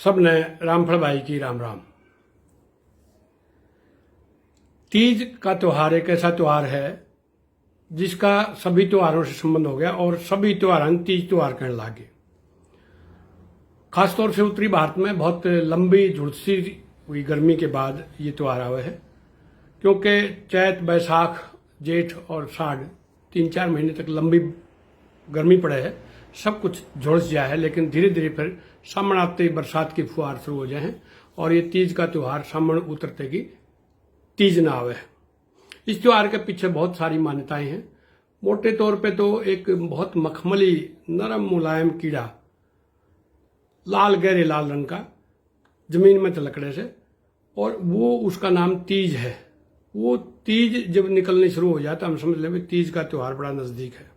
सबने रामफल भाई की राम राम। तीज का त्योहार एक ऐसा त्योहार है जिसका सभी त्योहारों से संबंध हो गया और सभी त्योहार तीज त्योहार कहने लगे। खासतौर से उत्तरी भारत में बहुत लंबी झुलसी हुई गर्मी के बाद ये त्योहार आए है, क्योंकि चैत बैसाख जेठ और साढ़ 3-4 महीने तक लंबी गर्मी पड़े है, सब कुछ झुलस गया है। लेकिन धीरे धीरे फिर सामन आते ही बरसात की फुहार शुरू हो जाए हैं और ये तीज का त्योहार सामन उतरते की तीज ना आवे है। इस त्योहार के पीछे बहुत सारी मान्यताएं हैं। मोटे तौर पे तो एक बहुत मखमली नरम मुलायम कीड़ा, लाल गहरे लाल रंग का, जमीन में तिलकड़े से, और वो उसका नाम तीज है। वो तीज जब निकलने शुरू हो जाता हम समझ लें तीज का त्योहार बड़ा नजदीक है।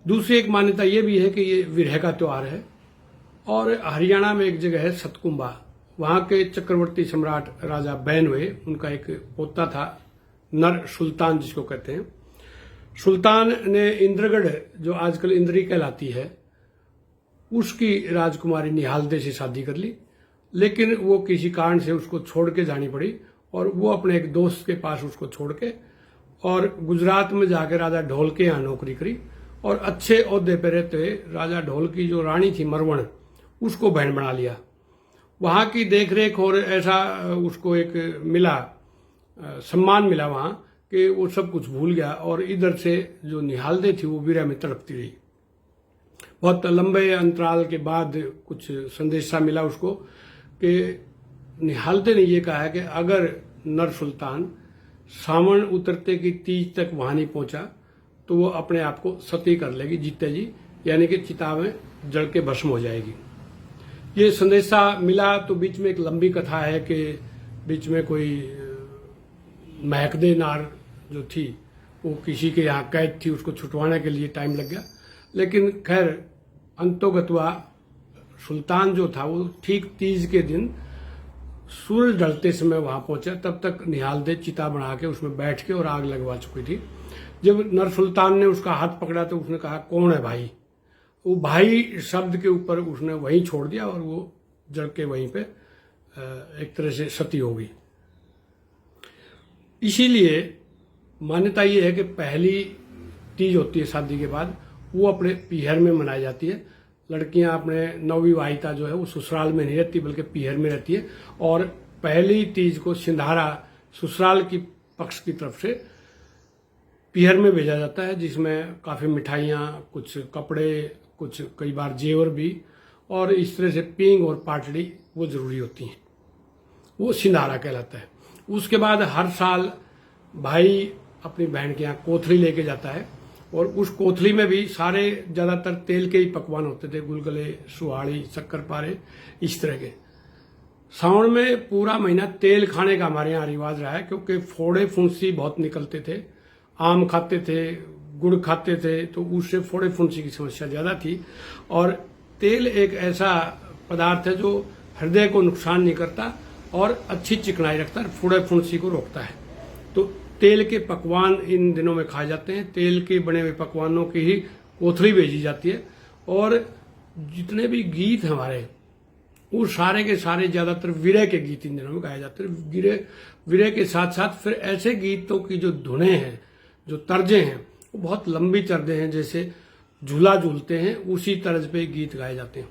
दूसरी एक मान्यता ये भी है कि ये विरह का त्योहार है। और हरियाणा में एक जगह है सतकुंबा, वहां के चक्रवर्ती सम्राट राजा बैन हुए, उनका एक पोता था नर सुल्तान जिसको कहते हैं। सुल्तान ने इंद्रगढ़ जो आजकल इंद्री कहलाती है उसकी राजकुमारी निहालदे से शादी कर ली, लेकिन वो किसी कारण से उसको छोड़ के जानी पड़ी और वो अपने एक दोस्त के पास उसको छोड़ के और गुजरात में जाकर राजा ढोल के यहाँ नौकरी करी और अच्छे ओहदे पे रहते हुए राजा ढोल की जो रानी थी मरवण, उसको बहन बना लिया। वहां की देखरेख और ऐसा उसको एक मिला सम्मान मिला वहां कि वो सब कुछ भूल गया और इधर से जो निहालदे थी वो विरह में तड़पती रही। बहुत लंबे अंतराल के बाद कुछ संदेशा मिला उसको कि निहालदे ने ये कहा है कि अगर नर सुल्तान सावन उतरते की तीज तक वहां नहीं पहुंचा तो वो अपने आप को सती कर लेगी, जीते जी, यानी कि चिता में जल के भस्म हो जाएगी। ये संदेशा मिला तो बीच में एक लंबी कथा है कि बीच में कोई महकदे नार जो थी वो किसी के यहाँ कैद थी, उसको छुटवाने के लिए टाइम लग गया। लेकिन खैर अंतोगत्वा सुल्तान जो था वो ठीक तीज के दिन सूरज ढलते समय वहां पहुंचा। तब तक निहालदे चिता बना के उसमें बैठ के और आग लगवा चुकी थी। जब नर सुल्तान ने उसका हाथ पकड़ा तो उसने कहा कौन है भाई। वो भाई शब्द के ऊपर उसने वहीं छोड़ दिया और वो जड़ के वहीं पे एक तरह से सती हो गई। इसीलिए मान्यता ये है कि पहली तीज होती है शादी के बाद, वो अपने पीहर में मनाई जाती है। लड़कियां अपने नवविवाहिता जो है वो ससुराल में नहीं रहती बल्कि पीहर में रहती है। और पहली तीज को सिंधारा ससुराल की पक्ष की तरफ से पीहर में भेजा जाता है, जिसमें काफी मिठाइयां, कुछ कपड़े, कुछ कई बार जेवर भी, और इस तरह से पींग और पाटड़ी वो जरूरी होती हैं। वो सिंधारा कहलाता है। उसके बाद हर साल भाई अपनी बहन के यहाँ कोथली लेके जाता है और उस कोथली में भी सारे ज्यादातर तेल के ही पकवान होते थे, गुलगुले, सुहाड़ी, शक्करपारे, इस तरह के। सावन में पूरा महीना तेल खाने का हमारे यहाँ रिवाज रहा है, क्योंकि फोड़े फुंसी बहुत निकलते थे। आम खाते थे, गुड़ खाते थे, तो उससे फोड़े फुंसी की समस्या ज्यादा थी। और तेल एक ऐसा पदार्थ है जो हृदय को नुकसान नहीं करता और अच्छी चिकनाई रखता है, फोड़े फुंसी को रोकता है। तो तेल के पकवान इन दिनों में खाए जाते हैं। तेल के बने हुए पकवानों की ही कोथली भेजी जाती है। और जितने भी गीत हमारे वो सारे के सारे ज्यादातर विरह के गीत इन दिनों में गाए जाते हैं। विरह के साथ साथ फिर ऐसे गीतों की जो धुनें हैं, जो तर्जें हैं, वो बहुत लंबी तर्जें हैं। जैसे झूला झूलते हैं उसी तर्ज पे गीत गाए जाते हैं।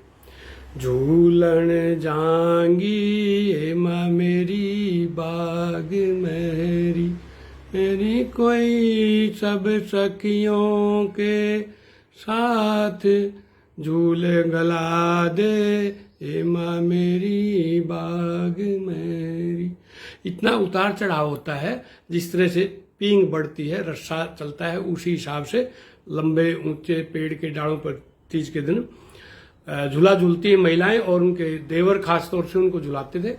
झूलन जांगी ए माँ मेरी बाग मेरी, मेरी कोई सब सखियों के साथ झूल गला दे ए माँ मेरी बाग मेरी। इतना उतार चढ़ाव होता है। जिस तरह से पींग बढ़ती है, रस्सा चलता है, उसी हिसाब से लंबे ऊंचे पेड़ के डालों पर तीज के दिन झूला झूलती हैं महिलाएं और उनके देवर खास तौर से उनको झुलाते थे।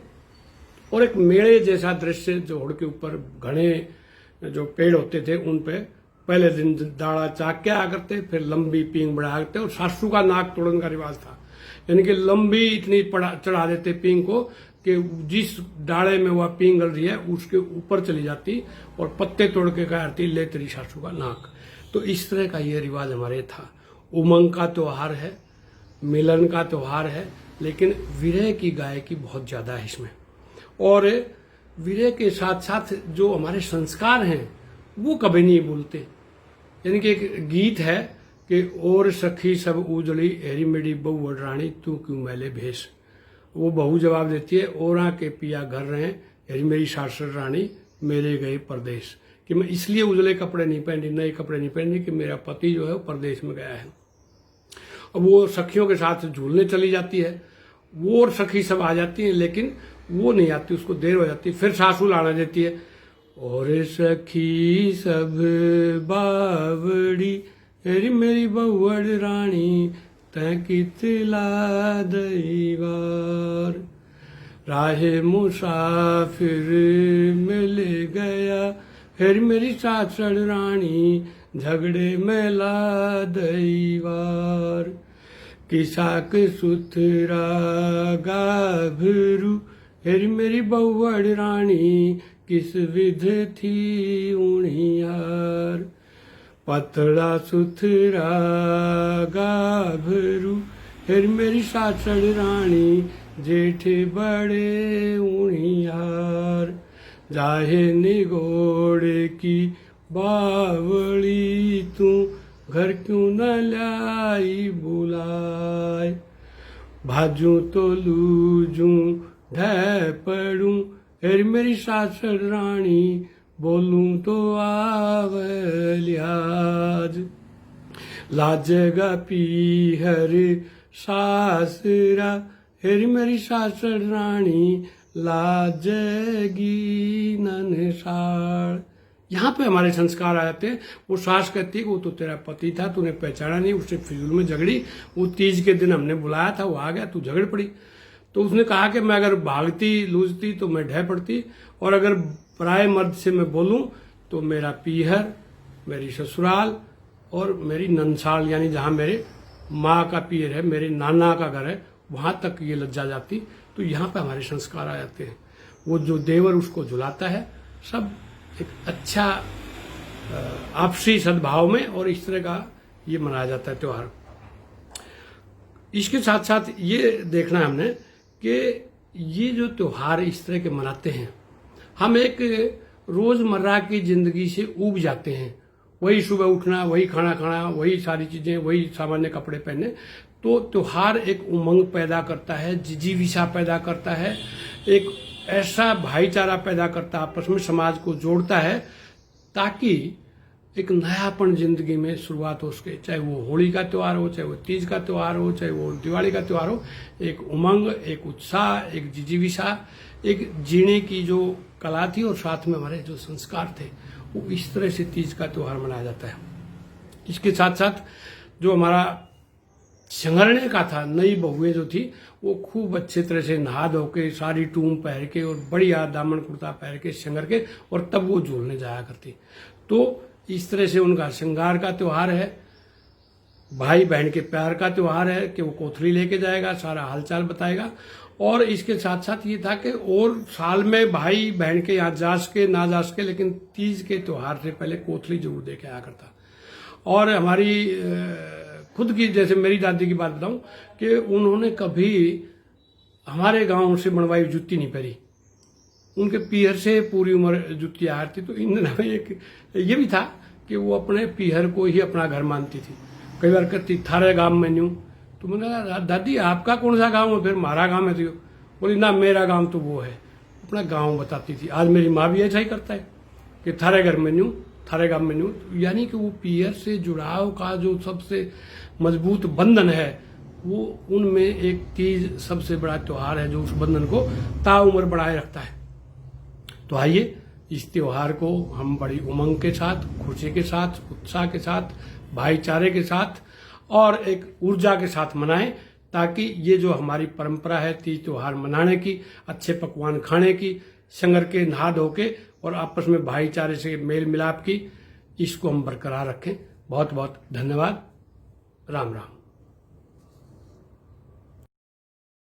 और एक मेले जैसा दृश्य जोड़ के ऊपर घने जो पेड़ होते थे उन पे पहले दिन दाड़ा चाक के आ करते, फिर लंबी पींग बढ़ा करते और सासू का नाक तोड़ने का रिवाज था। यानी कि लंबी इतनी चढ़ा देते पींग को कि जिस डाले में वह पींग गल रही है उसके ऊपर चली जाती और पत्ते तोड़ के कहती ले तेरी सासू का नाक। तो इस तरह का ये रिवाज हमारे था। उमंग का त्योहार है, मिलन का त्योहार है, लेकिन विरह की गायकी बहुत ज़्यादा है इसमें। और विरह के साथ साथ जो हमारे संस्कार हैं वो कभी नहीं भूलते। यानी कि एक गीत है कि और सखी सब उजड़ी हेरी मेरी बहू रानी तू क्यों मैले भेष। वो बहू जवाब देती है ओरा के पिया घर रहे हेरी मेरी सासर रानी मेरे गए परदेश, कि मैं इसलिए उजले कपड़े नहीं पहनी, नए कपड़े नहीं पहनी कि मेरा पति जो है वो परदेश में गया है। अब वो सखियों के साथ झूलने चली जाती है, वो और सखी सब आ जाती हैं, लेकिन वो नहीं आती, उसको देर हो जाती है। फिर सासू लाना देती है और सखी सब बावड़ी हेरी मेरी बहुवड़ रानी तै कितला दईवार, राहे मुसाफिर मिल गया हेरी मेरी सासड़ रानी झगड़े में ला दईवार, किसाक सुथरा गाभरू हेरी मेरी बहुवड़ रानी किस विध थी उणियार, पतला सुथरा गाभरू हेरी मेरी सासड़ रानी जेठ बड़े उणियार, जाहे निगोड़ की बावली तू घर क्यों न लाई बुलाए, भाजू तो लूजू ढह पड़ू हेरी मेरी सासड़ रानी बोलूं तो आवे लिहाज, लाजगा पीहर सासरा हेरी मेरी सासड़ रानी लाजगी ननसाड़। यहाँ पे हमारे संस्कार आ जाते हैं। वो सास कहती है कि वो तो तेरा पति था, तूने पहचाना नहीं, उससे फिजूल में झगड़ी, वो तीज के दिन हमने बुलाया था, वो आ गया, तू झगड़ पड़ी। तो उसने कहा कि मैं अगर भागती लूजती तो मैं ढह पड़ती, और अगर पराए मर्द से मैं बोलूं तो मेरा पीहर, मेरी ससुराल और मेरी ननसाल, यानी जहाँ मेरे माँ का पीहर है, मेरे नाना का घर है, वहां तक ये लज्जा जाती। तो यहाँ पे हमारे संस्कार आ जाते हैं। वो जो देवर उसको झुलाता है, सब एक अच्छा आपसी सद्भाव में, और इस तरह का ये मनाया जाता है त्योहार। इसके साथ साथ ये देखना है हमने कि ये जो त्योहार इस तरह के मनाते हैं, हम एक रोजमर्रा की जिंदगी से ऊब जाते हैं। वही सुबह उठना, वही खाना खाना, वही सारी चीजें, वही सामान्य कपड़े पहने। तो त्योहार एक उमंग पैदा करता है, जिजीविषा पैदा करता है, एक ऐसा भाईचारा पैदा करता है, आपस में समाज को जोड़ता है, ताकि एक नयापन जिंदगी में शुरुआत हो सके। चाहे वो होली का त्योहार हो, चाहे वो तीज का त्योहार हो, चाहे वो दिवाली का त्योहार हो, एक उमंग, एक उत्साह, एक जिजीविषा, एक जीने की जो कला थी, और साथ में हमारे जो संस्कार थे, वो इस तरह से तीज का त्योहार मनाया जाता है। इसके साथ साथ जो हमारा संगरने का था, नई बहुएं जो थी वो खूब अच्छे तरह से नहा धो के, सारी टूम पहन के और बढ़िया दामन कुर्ता पहन के संगर के, और तब वो झूलने जाया करती। तो इस तरह से उनका श्रृंगार का त्योहार है, भाई बहन के प्यार का त्योहार है कि वो कोथली लेके जाएगा, सारा हालचाल बताएगा। और इसके साथ साथ ये था कि और साल में भाई बहन के यहाँ जा सके ना जा सके, लेकिन तीज के त्योहार से पहले कोथली जरूर दे के आया करता। और हमारी खुद की, जैसे मेरी दादी की बात बताऊं कि उन्होंने कभी हमारे गांव से बनवाई जूती नहीं पहनी, उनके पीहर से पूरी उम्र जूती आ रही। तो इन दिनों एक ये भी था कि वो अपने पीहर को ही अपना घर मानती थी। कई बार कहती थारे गांव में न्यू, तो मैंने कहा दादी आपका कौन सा गांव है, फिर हमारा गांव है। तो बोली ना मेरा गांव तो वो है, अपना गांव बताती थी। आज मेरी माँ भी ऐसा ही करता है कि थारे घर में न्यू, थारे गांव में न्यू। यानी कि वो पीहर से जुड़ाव का जो सबसे मजबूत बंधन है, वो उनमें एक तीज सबसे बड़ा त्योहार है जो उस बंधन को ताउम्र बढ़ाए रखता है। तो आइए इस त्योहार को हम बड़ी उमंग के साथ, खुशी के साथ, उत्साह के साथ, भाईचारे के साथ और एक ऊर्जा के साथ मनाएं, ताकि ये जो हमारी परंपरा है तीज त्योहार मनाने की, अच्छे पकवान खाने की, संगर के, नहा धो के और आपस में भाईचारे से मेल मिलाप की, इसको हम बरकरार रखें। बहुत बहुत धन्यवाद। राम राम।